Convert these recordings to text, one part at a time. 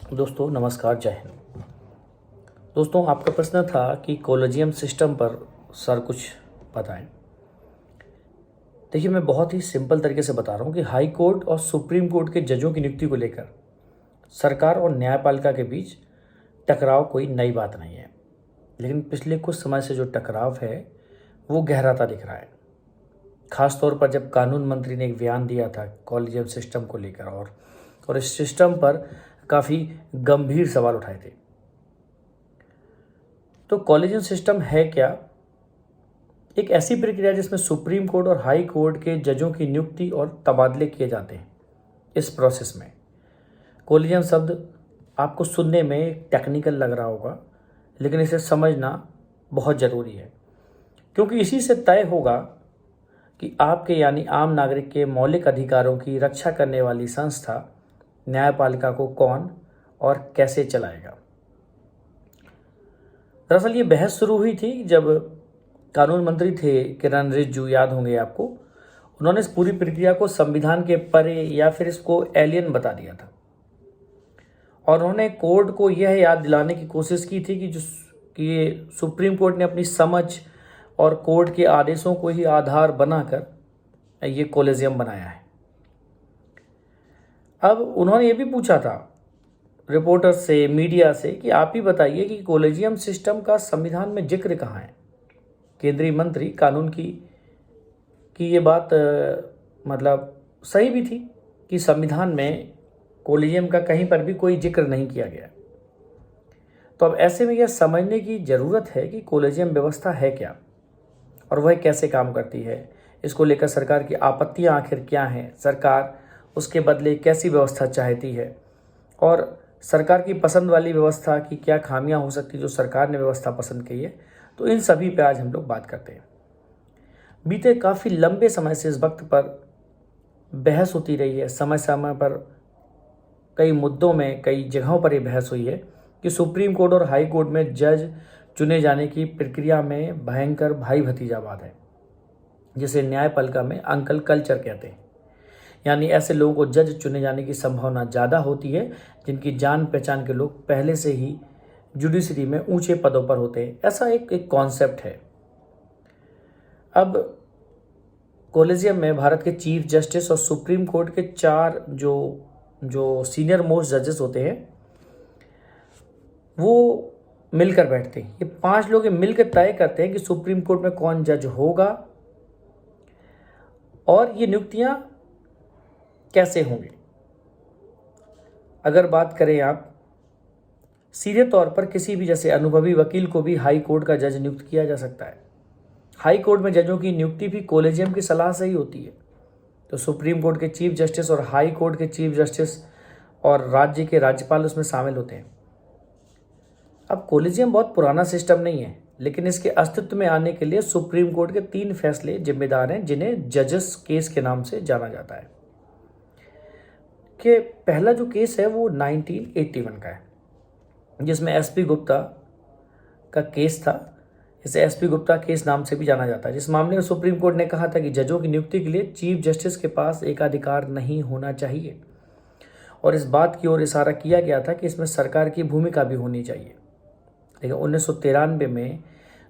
दोस्तों नमस्कार, जय हिंद। दोस्तों, आपका प्रश्न था कि कॉलेजियम सिस्टम पर सर कुछ बताएं। देखिए, मैं बहुत ही सिंपल तरीके से बता रहा हूं कि हाई कोर्ट और सुप्रीम कोर्ट के जजों की नियुक्ति को लेकर सरकार और न्यायपालिका के बीच टकराव कोई नई बात नहीं है, लेकिन पिछले कुछ समय से जो टकराव है वो गहराता दिख रहा है। खासतौर पर जब कानून मंत्री ने एक बयान दिया था कॉलेजियम सिस्टम को लेकर और इस सिस्टम पर काफ़ी गंभीर सवाल उठाए थे। तो कॉलेजियम सिस्टम है क्या? एक ऐसी प्रक्रिया जिसमें सुप्रीम कोर्ट और हाई कोर्ट के जजों की नियुक्ति और तबादले किए जाते हैं। इस प्रोसेस में कॉलेजियम शब्द आपको सुनने में टेक्निकल लग रहा होगा, लेकिन इसे समझना बहुत ज़रूरी है, क्योंकि इसी से तय होगा कि आपके यानी आम नागरिक के मौलिक अधिकारों की रक्षा करने वाली संस्था न्यायपालिका को कौन और कैसे चलाएगा। दरअसल ये बहस शुरू हुई थी जब कानून मंत्री थे किरण रिजिजू, याद होंगे आपको। उन्होंने इस पूरी प्रक्रिया को संविधान के परे या फिर इसको एलियन बता दिया था, और उन्होंने कोर्ट को यह याद दिलाने की कोशिश की थी कि सुप्रीम कोर्ट ने अपनी समझ और कोर्ट के आदेशों को ही आधार बनाकर ये कॉलेजियम बनाया है। अब उन्होंने ये भी पूछा था रिपोर्टर से, मीडिया से, कि आप ही बताइए कि कॉलेजियम सिस्टम का संविधान में जिक्र कहाँ है। केंद्रीय मंत्री कानून की ये बात मतलब सही भी थी कि संविधान में कॉलेजियम का कहीं पर भी कोई जिक्र नहीं किया गया। तो अब ऐसे में यह समझने की ज़रूरत है कि कॉलेजियम व्यवस्था है क्या और वह कैसे काम करती है। इसको लेकर सरकार की आपत्तियां आखिर क्या हैं, सरकार उसके बदले कैसी व्यवस्था चाहती है, और सरकार की पसंद वाली व्यवस्था की क्या खामियां हो सकती जो सरकार ने व्यवस्था पसंद की है। तो इन सभी पे आज हम लोग बात करते हैं। बीते काफ़ी लंबे समय से इस वक्त पर बहस होती रही है। समय समय पर कई मुद्दों में, कई जगहों पर यह बहस हुई है कि सुप्रीम कोर्ट और हाई कोर्ट में जज चुने जाने की प्रक्रिया में भयंकर भाई भतीजावाद है, जिसे न्यायपालिका में अंकल कल्चर कहते हैं। यानी ऐसे लोगों को जज चुने जाने की संभावना ज़्यादा होती है जिनकी जान पहचान के लोग पहले से ही जुडिशरी में ऊंचे पदों पर होते हैं। ऐसा एक कॉन्सेप्ट है। अब कॉलेजियम में भारत के चीफ जस्टिस और सुप्रीम कोर्ट के 4 जो सीनियर मोस्ट जजेस होते हैं वो मिलकर बैठते हैं। ये 5 लोग मिलकर तय करते हैं कि सुप्रीम कोर्ट में कौन जज होगा और ये नियुक्तियां कैसे होंगी। अगर बात करें आप सीधे तौर पर, किसी भी जैसे अनुभवी वकील को भी हाई कोर्ट का जज नियुक्त किया जा सकता है। हाई कोर्ट में जजों की नियुक्ति भी कॉलेजियम की सलाह से ही होती है। तो सुप्रीम कोर्ट के चीफ जस्टिस और हाई कोर्ट के चीफ जस्टिस और राज्य के राज्यपाल उसमें शामिल होते हैं। अब कॉलेजियम बहुत पुराना सिस्टम नहीं है, लेकिन इसके अस्तित्व में आने के लिए सुप्रीम कोर्ट के 3 फैसले जिम्मेदार हैं, जिन्हें जजेस केस के नाम से जाना जाता है। कि पहला जो केस है वो 1981 का है, जिसमें एसपी गुप्ता का केस था। इसे एसपी गुप्ता केस नाम से भी जाना जाता है, जिस मामले में सुप्रीम कोर्ट ने कहा था कि जजों की नियुक्ति के लिए चीफ जस्टिस के पास एकाधिकार नहीं होना चाहिए, और इस बात की ओर इशारा किया गया था कि इसमें सरकार की भूमिका भी होनी चाहिए। लेकिन 1993 में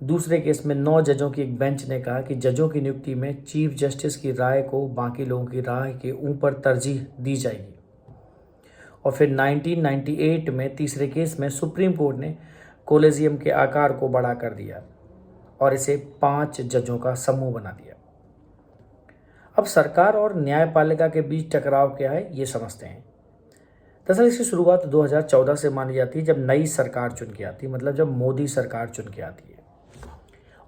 दूसरे केस में 9 जजों की एक बेंच ने कहा कि जजों की नियुक्ति में चीफ जस्टिस की राय को बाकी लोगों की राय के ऊपर तरजीह दी जाएगी। और फिर 1998 में तीसरे केस में सुप्रीम कोर्ट ने कॉलेजियम के आकार को बड़ा कर दिया और इसे 5 जजों का समूह बना दिया। अब सरकार और न्यायपालिका के बीच टकराव क्या है, ये समझते हैं। दरअसल इसकी शुरुआत 2014 से मानी जाती है, जब नई सरकार चुन के आती है, मतलब जब मोदी सरकार चुन के आती है।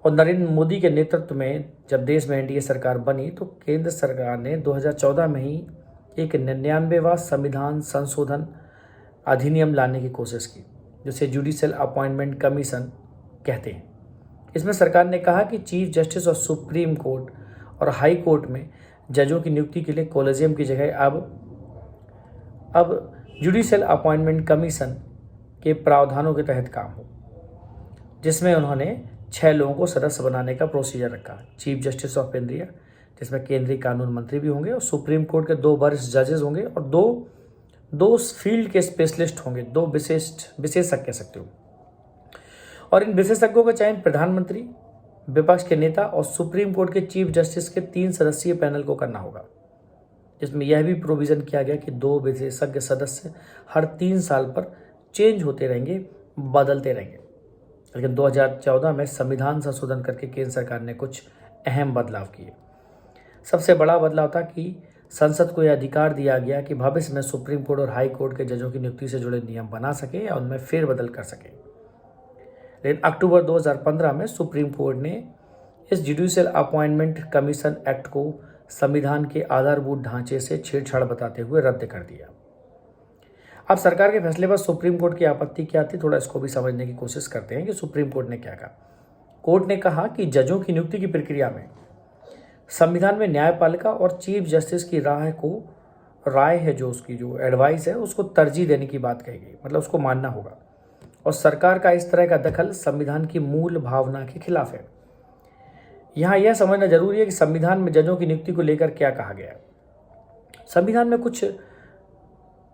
और नरेंद्र मोदी के नेतृत्व में जब देश में एनडीए सरकार बनी, तो केंद्र सरकार ने 2014 में ही एक 99वां संविधान संशोधन अधिनियम लाने की कोशिश की, जिसे जुडिशियल अपॉइंटमेंट कमीशन कहते हैं। इसमें सरकार ने कहा कि चीफ जस्टिस और सुप्रीम कोर्ट और हाई कोर्ट में जजों की नियुक्ति के लिए कॉलेजियम की जगह अब जुडिशियल अपॉइंटमेंट कमीशन के प्रावधानों के तहत काम हो, जिसमें उन्होंने 6 लोगों को सदस्य बनाने का प्रोसीजर रखा। चीफ जस्टिस ऑफ इंडिया, जिसमें केंद्रीय कानून मंत्री भी होंगे, और सुप्रीम कोर्ट के 2 वरिष्ठ जजेस होंगे और 2 2 फील्ड के स्पेशलिस्ट होंगे, 2 विशेषज्ञ कह सकते हो। और इन विशेषज्ञों का चयन प्रधानमंत्री, विपक्ष के नेता और सुप्रीम कोर्ट के चीफ जस्टिस के 3 सदस्यीय पैनल को करना होगा, जिसमें यह भी प्रोविज़न किया गया कि 2 विशेषज्ञ सदस्य हर 3 साल पर चेंज होते रहेंगे, बदलते रहेंगे। लेकिन 2014 में संविधान संशोधन करके केंद्र सरकार ने कुछ अहम बदलाव किए। सबसे बड़ा बदलाव था कि संसद को यह अधिकार दिया गया कि भविष्य में सुप्रीम कोर्ट और हाई कोर्ट के जजों की नियुक्ति से जुड़े नियम बना सके या उनमें फेरबदल कर सके। लेकिन अक्टूबर 2015 में सुप्रीम कोर्ट ने इस जुडिशियल अपॉइंटमेंट कमीशन एक्ट को संविधान के आधारभूत ढांचे से छेड़छाड़ बताते हुए रद्द कर दिया। अब सरकार के फैसले पर सुप्रीम कोर्ट की आपत्ति क्या थी, थोड़ा इसको भी समझने की कोशिश करते हैं कि सुप्रीम कोर्ट ने क्या कहा। कोर्ट ने कहा कि जजों की नियुक्ति की प्रक्रिया में संविधान में न्यायपालिका और चीफ जस्टिस की राय है, जो उसकी जो एडवाइस है उसको तरजीह देने की बात कही गई, मतलब उसको मानना होगा। और सरकार का इस तरह का दखल संविधान की मूल भावना के खिलाफ है। यहाँ यह समझना जरूरी है कि संविधान में जजों की नियुक्ति को लेकर क्या कहा गया है। संविधान में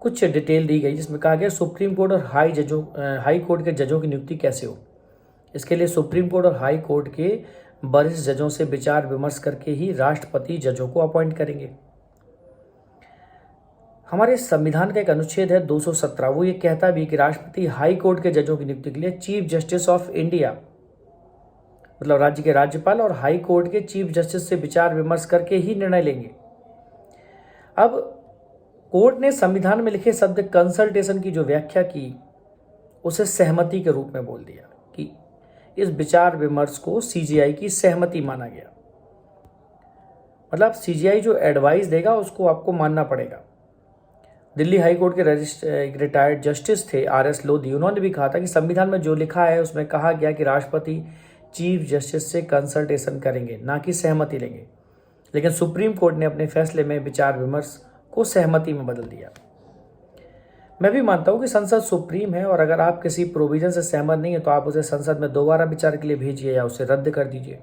कुछ डिटेल दी गई, जिसमें कहा गया सुप्रीम कोर्ट और हाई कोर्ट के जजों की नियुक्ति कैसे हो। इसके लिए सुप्रीम कोर्ट और हाई कोर्ट के वरिष्ठ जजों से विचार विमर्श करके ही राष्ट्रपति जजों को अपॉइंट करेंगे। हमारे संविधान का एक अनुच्छेद है 217, वो ये कहता भी कि राष्ट्रपति हाई कोर्ट के जजों की नियुक्ति के लिए चीफ जस्टिस ऑफ इंडिया, मतलब राज्य के राज्यपाल, और हाई कोर्ट के चीफ जस्टिस से विचार विमर्श करके ही निर्णय लेंगे। अब कोर्ट ने संविधान में लिखे शब्द कंसल्टेशन की जो व्याख्या की, उसे सहमति के रूप में बोल दिया कि इस विचार विमर्श को सीजीआई की सहमति माना गया। मतलब सीजीआई जो एडवाइस देगा उसको आपको मानना पड़ेगा। दिल्ली हाई कोर्ट के रिटायर्ड जस्टिस थे RS लोधी, उन्होंने भी कहा था कि संविधान में जो लिखा है उसमें कहा गया कि राष्ट्रपति चीफ जस्टिस से कंसल्टेशन करेंगे, ना कि सहमति लेंगे। लेकिन सुप्रीम कोर्ट ने अपने फैसले में विचार विमर्श को सहमति में बदल दिया। मैं भी मानता हूं कि संसद सुप्रीम है, और अगर आप किसी प्रोविजन से सहमत नहीं है तो आप उसे संसद में दोबारा विचार के लिए भेजिए या उसे रद्द कर दीजिए।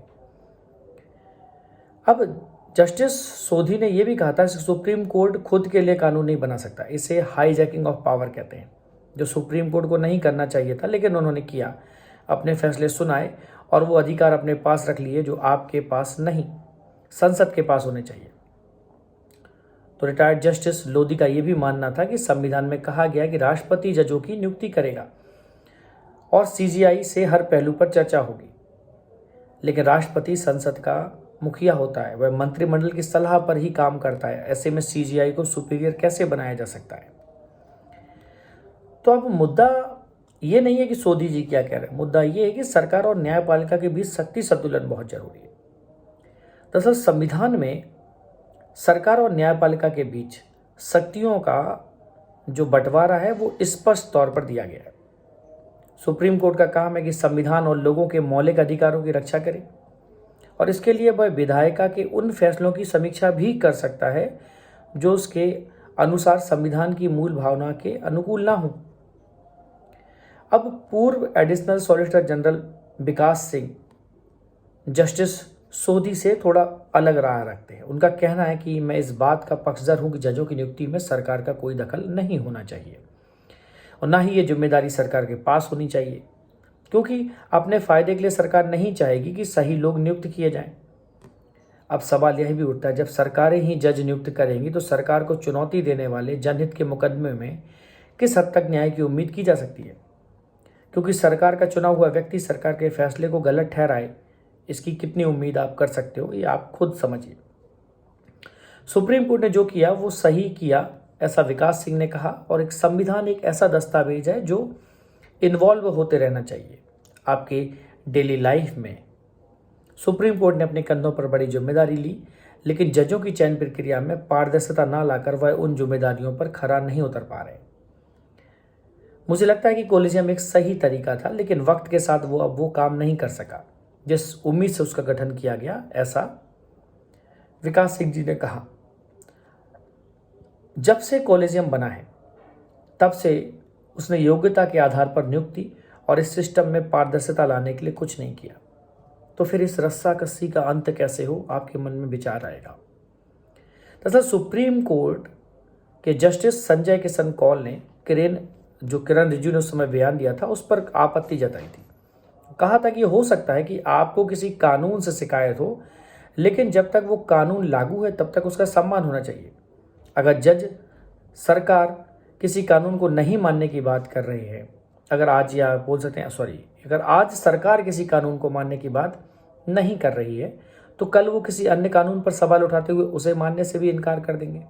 अब जस्टिस सोधी ने यह भी कहा था कि सुप्रीम कोर्ट खुद के लिए कानून नहीं बना सकता, इसे हाईजैकिंग ऑफ पावर कहते हैं, जो सुप्रीम कोर्ट को नहीं करना चाहिए था लेकिन उन्होंने किया। अपने फैसले सुनाए और वो अधिकार अपने पास रख लिए जो आपके पास नहीं, संसद के पास होने चाहिए। तो रिटायर्ड जस्टिस लोधी का यह भी मानना था कि संविधान में कहा गया कि राष्ट्रपति जजों की नियुक्ति करेगा और सीजीआई से हर पहलू पर चर्चा होगी, लेकिन राष्ट्रपति संसद का मुखिया होता है, वह मंत्रिमंडल की सलाह पर ही काम करता है। ऐसे में सीजीआई को सुपीरियर कैसे बनाया जा सकता है। तो अब मुद्दा ये नहीं है कि सोधी जी क्या कह रहे हैं, मुद्दा ये है कि सरकार और न्यायपालिका के बीच शक्ति संतुलन बहुत जरूरी है। दरअसल संविधान में सरकार और न्यायपालिका के बीच शक्तियों का जो बंटवारा है वो स्पष्ट तौर पर दिया गया है। सुप्रीम कोर्ट का काम है कि संविधान और लोगों के मौलिक अधिकारों की रक्षा करे, और इसके लिए वह विधायिका के उन फैसलों की समीक्षा भी कर सकता है जो उसके अनुसार संविधान की मूल भावना के अनुकूल ना हो। अब पूर्व एडिशनल सॉलिसिटर जनरल विकास सिंह जस्टिस सोधी से थोड़ा अलग राय रखते हैं। उनका कहना है कि मैं इस बात का पक्षधर हूं कि जजों की नियुक्ति में सरकार का कोई दखल नहीं होना चाहिए और ना ही ये जिम्मेदारी सरकार के पास होनी चाहिए, क्योंकि अपने फायदे के लिए सरकार नहीं चाहेगी कि सही लोग नियुक्त किए जाएं। अब सवाल यह भी उठता है, जब सरकारें ही जज नियुक्त करेंगी तो सरकार को चुनौती देने वाले जनहित के मुकदमे में किस हद तक न्याय की उम्मीद की जा सकती है, क्योंकि सरकार का चुना हुआ व्यक्ति सरकार के फैसले को गलत ठहराए, इसकी कितनी उम्मीद आप कर सकते हो, ये आप खुद समझिए। सुप्रीम कोर्ट ने जो किया वो सही किया, ऐसा विकास सिंह ने कहा। और एक संविधान एक ऐसा दस्तावेज है जो इन्वॉल्व होते रहना चाहिए आपके डेली लाइफ में। सुप्रीम कोर्ट ने अपने कंधों पर बड़ी जिम्मेदारी ली, लेकिन जजों की चयन प्रक्रिया में पारदर्शिता ना लाकर वह उन जिम्मेदारियों पर खरा नहीं उतर पा रहे। मुझे लगता है कि कॉलेजियम एक सही तरीका था, लेकिन वक्त के साथ वो अब वो काम नहीं कर सका जिस उम्मीद से उसका गठन किया गया, ऐसा विकास सिंह जी ने कहा। जब से कॉलेजियम बना है तब से उसने योग्यता के आधार पर नियुक्ति और इस सिस्टम में पारदर्शिता लाने के लिए कुछ नहीं किया। तो फिर इस रस्साकसी का अंत कैसे हो, आपके मन में विचार आएगा। दरअसल सुप्रीम कोर्ट कि जस्टिस संजय किशन कौल ने किरण रिजिजू ने उस समय बयान दिया था उस पर आपत्ति जताई थी। कहा था कि हो सकता है कि आपको किसी कानून से शिकायत हो, लेकिन जब तक वो कानून लागू है तब तक उसका सम्मान होना चाहिए। अगर जज सरकार किसी कानून को नहीं मानने की बात कर रही है, अगर आज सरकार किसी कानून को मानने की बात नहीं कर रही है, तो कल वो किसी अन्य कानून पर सवाल उठाते हुए उसे मानने से भी इनकार कर देंगे।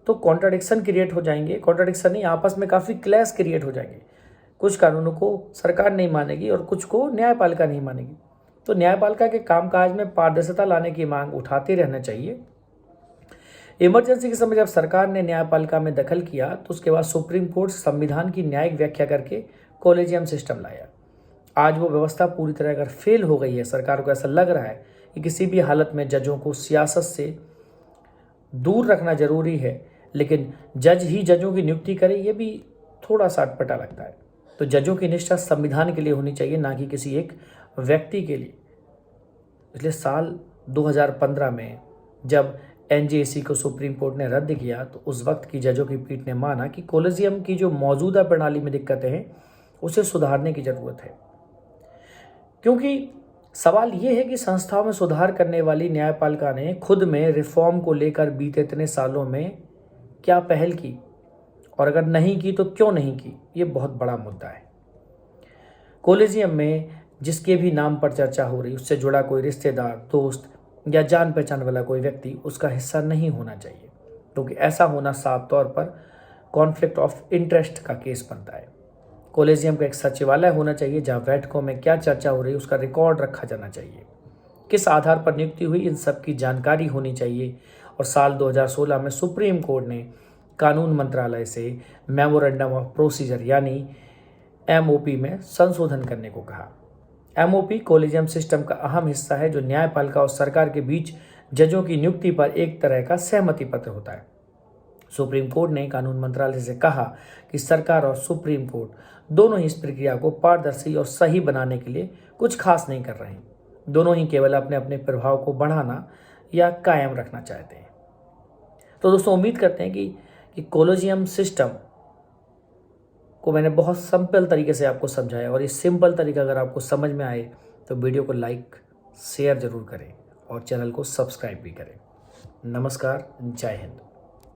तो कॉन्ट्राडिक्शन क्रिएट हो जाएंगे, कॉन्ट्राडिक्शन नहीं, आपस में काफ़ी क्लैश क्रिएट हो जाएंगे। कुछ कानूनों को सरकार नहीं मानेगी और कुछ को न्यायपालिका नहीं मानेगी। तो न्यायपालिका के कामकाज में पारदर्शिता लाने की मांग उठाते रहना चाहिए। इमरजेंसी के समय जब सरकार ने न्यायपालिका में दखल किया तो उसके बाद सुप्रीम कोर्ट संविधान की न्यायिक व्याख्या करके कॉलेजियम सिस्टम लाया। आज वो व्यवस्था पूरी तरह अगर फेल हो गई है, सरकार को ऐसा लग रहा है कि किसी भी हालत में जजों को सियासत से दूर रखना जरूरी है, लेकिन जज ही जजों की नियुक्ति करे, ये भी थोड़ा सा अटपटा लगता है। तो जजों की निष्ठा संविधान के लिए होनी चाहिए, ना कि किसी एक व्यक्ति के लिए। इसलिए साल 2015 में जब एनजेसी को सुप्रीम कोर्ट ने रद्द किया तो उस वक्त की जजों की पीठ ने माना कि कॉलेजियम की जो मौजूदा प्रणाली में दिक्कतें हैं उसे सुधारने की जरूरत है। क्योंकि सवाल ये है कि संस्थाओं में सुधार करने वाली न्यायपालिका ने खुद में रिफॉर्म को लेकर बीते इतने सालों में क्या पहल की, और अगर नहीं की तो क्यों नहीं की, ये बहुत बड़ा मुद्दा है। कॉलेजियम में जिसके भी नाम पर चर्चा हो रही, उससे जुड़ा कोई रिश्तेदार, दोस्त या जान पहचान वाला कोई व्यक्ति उसका हिस्सा नहीं होना चाहिए, क्योंकि ऐसा होना साफ तौर पर कॉन्फ्लिक्ट ऑफ इंटरेस्ट का केस बनता है। कॉलेजियम का एक सचिवालय होना चाहिए जहां बैठकों में क्या चर्चा हो रही है उसका रिकॉर्ड रखा जाना चाहिए, किस आधार पर नियुक्ति हुई इन सब की जानकारी होनी चाहिए। और साल 2016 में सुप्रीम कोर्ट ने कानून मंत्रालय से मेमोरेंडम ऑफ प्रोसीजर यानी एमओपी में संशोधन करने को कहा। एमओपी कॉलेजियम सिस्टम का अहम हिस्सा है जो न्यायपालिका और सरकार के बीच जजों की नियुक्ति पर एक तरह का सहमति पत्र होता है। सुप्रीम कोर्ट ने कानून मंत्रालय से कहा कि सरकार और सुप्रीम कोर्ट दोनों ही इस प्रक्रिया को पारदर्शी और सही बनाने के लिए कुछ खास नहीं कर रहे हैं। दोनों ही केवल अपने अपने प्रभाव को बढ़ाना या कायम रखना चाहते हैं। तो दोस्तों, उम्मीद करते हैं कि कॉलेजियम सिस्टम को मैंने बहुत सिंपल तरीके से आपको समझाया, और ये सिंपल तरीका अगर आपको समझ में आए तो वीडियो को लाइक शेयर जरूर करें और चैनल को सब्सक्राइब भी करें। नमस्कार, जय हिंद।